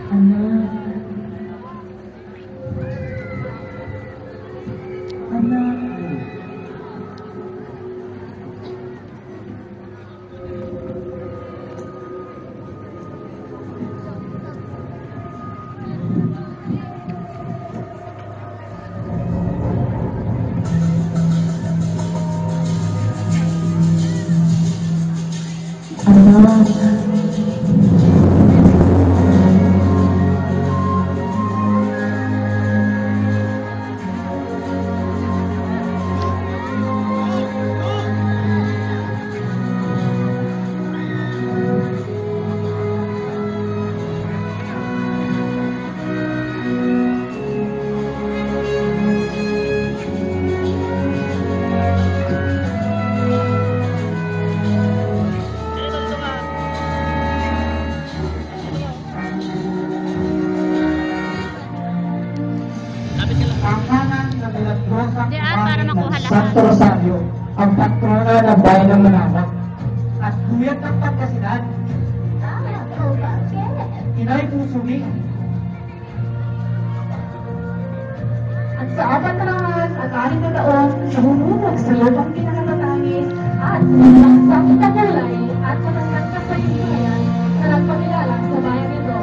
Anak. Anak. Anak. Para makuha lahat. Santo Rosario, ang patrona ng bayan ng Manaoag. At guyat ng Pangasinan. Inay Pusumi. At sa 4 at 6 na taon, nahulunod sa lupang pinakatatangis at naglaksang tagalay at matasang kasayunayan na nagpakilalang sa bayan nito.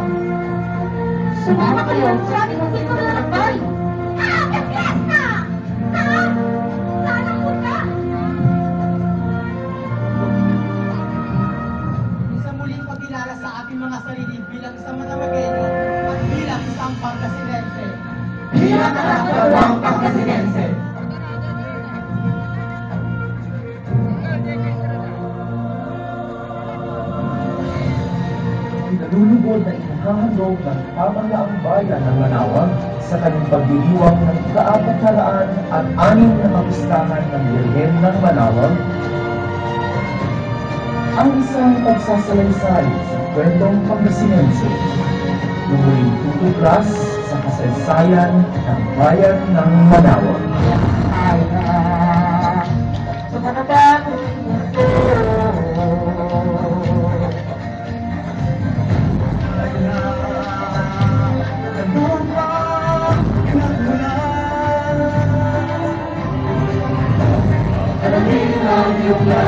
Sumama kayo sa ating siko na nagbay! Isang muling pagkilala sa ating mga sarili bilang isang Manamageno at bilang isang Pangasinense. Bilang ang Pangasinense. Nalulugod na ikahandog ng pamahalaang bayan ng Manaoag sa kanyang pagdiriwang ng ika-406 na kapistahan ng Birhen ng Manaoag, ang isang pagsasalaysay sa kwentong Pangasinense, tumuling tutuklas sa kasaysayan ng bayan ng Manaoag. Sa panabang Layo ka.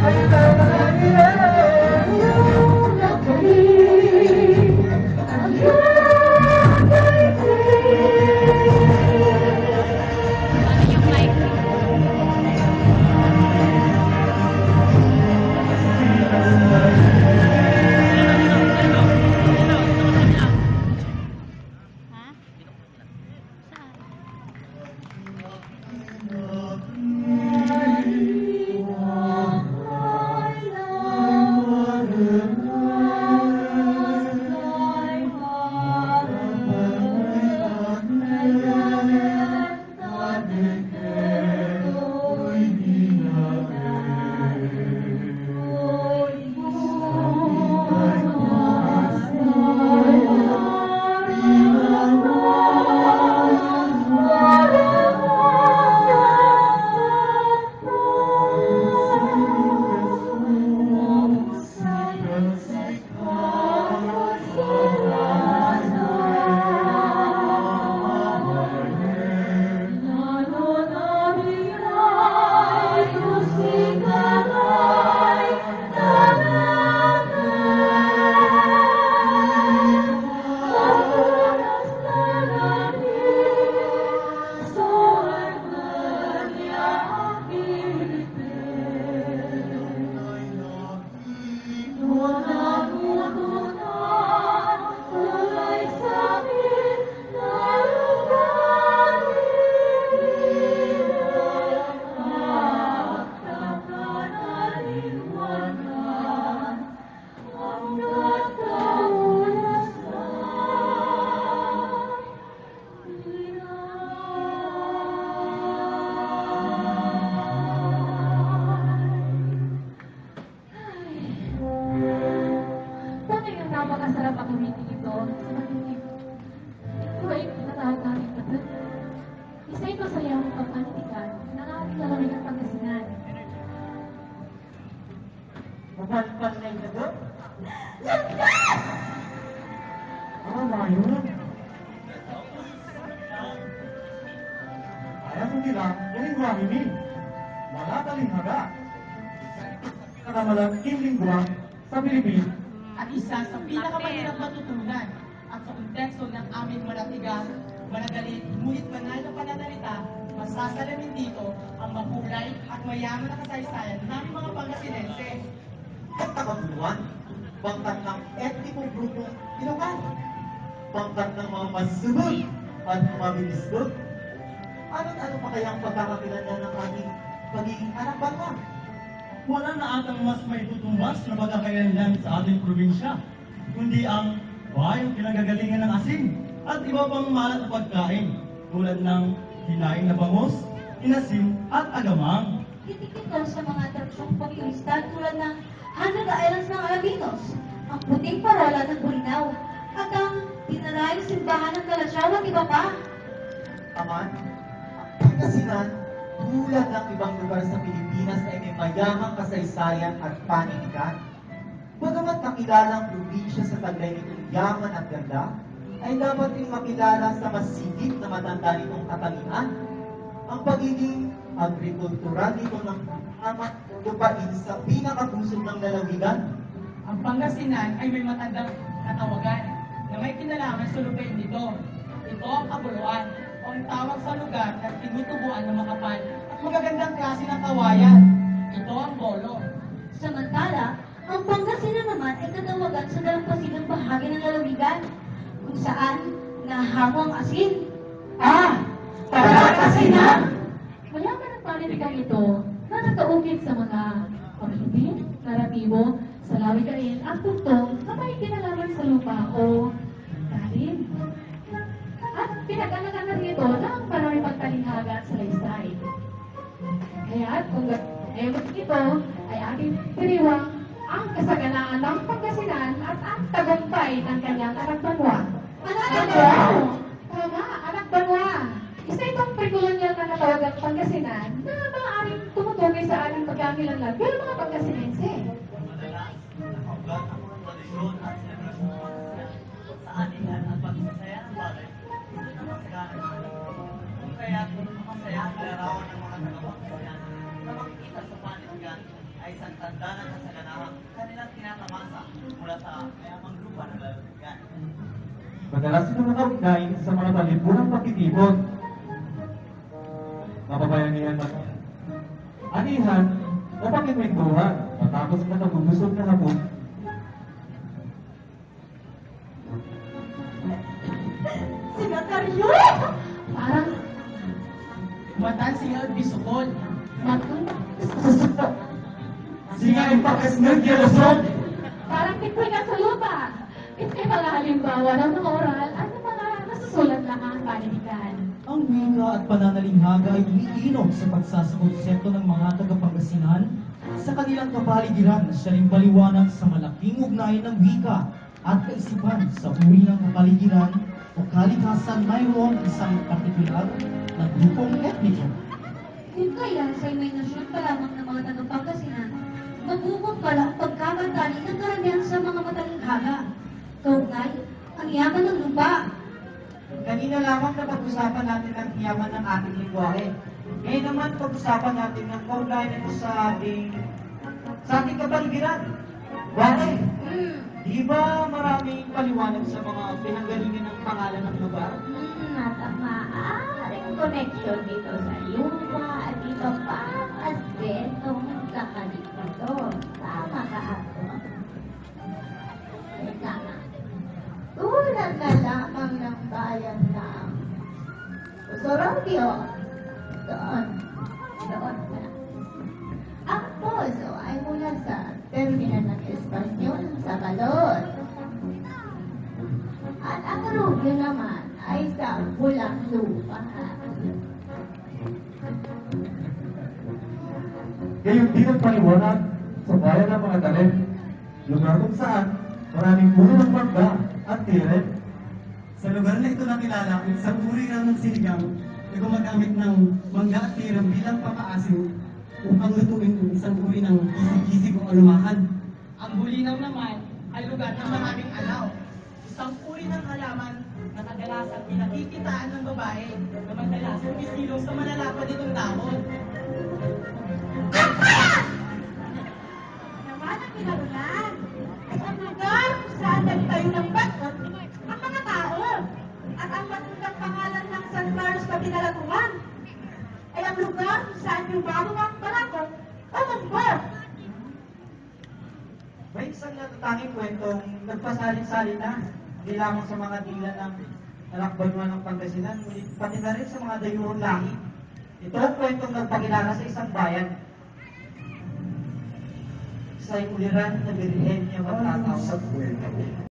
Ay, Para sa nila, lingwa ini. Wala talinghaga. Isa ito sa pinakamalaking lingwa sa Pilipinas. At isa sa pinakamahirap matutunan at sa konteksto ng aming manatigang, managaling, ngunit banal na pananalita, masasalamin dito ang makulay at mayaman na kasaysayan ng aming mga Pangasinense. At nakatuluan, pangkat ng etnikong grupong Ilocano, pangkat ng mga masunod at mabibisbog. Ano-ano pa kaya ang pagkakakilanlan ng ating pagiging anak bangka? Wala na atang mas may tutumbas na pagkakayanan sa ating probinsya, kundi ang bayang pinagagalingan ng asin at iba pang malat na pagkain tulad ng hinaing na bangos, inasim at agamang. Titikito sa mga atraksyon pangturista tulad ng Hundred Islands ng Alabinos, ang puting parola ng Bulinaw, at ang tinarayang simbahan ng Kalasyaw at iba pa. Aman, ang Pangasinan, tulad ng ibang lugar sa Pilipinas ay may mayamang kasaysayan at paninikan. Bagamat nakilalang probinsya sa taglay nitong yaman at ganda, ay dapat rin makilala sa masigit na matanda nitong katangian ang pagiging agrikultural nito ng tamang lupain sa pinakapuso ng lalawigan. Ang Pangasinan ay may matandang katawagan na may kinalaman sa lupain nito. Ito ang kabuluan o ang tawag sa lugar na tinutubuan ng makapal at magagandang klase ng kawayan. Ito ang bolo. Samantala, ang Pangasinan naman ay katawagan sa dalampasigang bahagi ng lalawigan, kung saan nahamo ang asin. Pangasinan! Mayaman ang panitigang ito na nakaukit sa mga pamilipin, naratibo, sa lawikain at tugtong na may kinalaman sa lupa o kalim. At pinag-alakan na rito ng marami pagtalinghaga at salaysay. Kaya't kung ngayon ito ay ating piniwang ang kasaganaan ng Pangasinan at ang tagumpay ng kanyang anak banwa. Anak banwa! Tama, anak banwa! Isa itong pre-colonial na natawagang Pangasinan na maaaring tumutuloy sa ating pagkakakilanlan bilang mga Pangasinense. Madalas, nakaugat ang mga tradisyon at selebrasyon ng Pangasinan sa anihan at pagsasaya ng balay ng Pangasinan. Kung kaya't ang masaya ang larawan ng mga taga-Pangasinan na makikita sa panitigan ay isang tanda ng kasaganahang kanilang tinatamasa mula sa mayamang lupa ng lalawigan. Madalas ito nakaugnay sa mga talipunang pagtitipon. Mapabayanihan ng anihan o pakikwentuhan matapos na nabubusog na hapon. Sekretaryo! Parang Matan si Elvis Sokol. Singa impakas ng Yalasog! Parang tikoy ka sa lupa. Ito ay mga halimbawa ng mga oral at ng mga nasusulat lang ang panitikan. Ang wika at pananalinghaga ay umiinom sa pagsasakonsepto ng mga taga-Pangasinan sa kanilang kapaligiran na siya ring paliwanag sa malaking ugnayan ng wika at kaisipan sa uri ng kapaligiran o kalikasan mayroon isang partikular na grupong etniko. Kung kaya sa may nasyon pa lamang ng mga taga-Pangasinan, magmumong pala ang pagkakatali ng karamihan sa mga matalinghaga. Kaugnay, ang yaman ng lupa. Kanina lamang na pag-usapan natin ang yaman ng ating lingwahe. Ngayon naman pag-usapan natin ang kaugnayan nito sa ating kapaligiran. Bakit? Di ba maraming paliwanag sa mga pinanggalingan ng pangalan ng lugar? At ang maaaring connection dito sa lupa at iba pang aspetong sa kalikasan. Tama ka ako. Teka nga. Tulad na lamang ng bayan ng Osorovio. Doon pala. Ang Poso ay mula sa terminal ng Espanyol sa Balot. At ang Rubio naman ay sa Pulang Lupa. Gayon din ang paliwanag sa bayan ng mga talim, lugar kung saan maraming puno ng bangga at tiren. Sa lugar na ito nakilala ang isang uri raw ng sinigang na gumagamit ng mangga at tiram bilang papaasim upang lutuin ang isang uri ng kisig-kisig o alumahan. Ang Bulinaw naman ay lugar ng maraming alaw. Isang uri ng halaman na kadalasan pinakikitaan ng babae na madalas ang isilong sa malalapad nitong dahon. Naman ang kinarulan. Ang lugar kung saan nagtayo ng bakot ang mga tao. At ang matundang pangalan ng San Carlos Kapinalatuan ay ang lugar kung saan yung bago ang balakot o munggo. May isang natatanging kwentong nagpasalin-salin na, hindi lamang sa mga dila ng alakbanuan ng Pangasinan, ngunit pati na rin sa mga dayurong langit. Ito ang kwentong nagpakilala sa isang bayan. Sa uliran na birhen niya magtatawag. Sa kwento,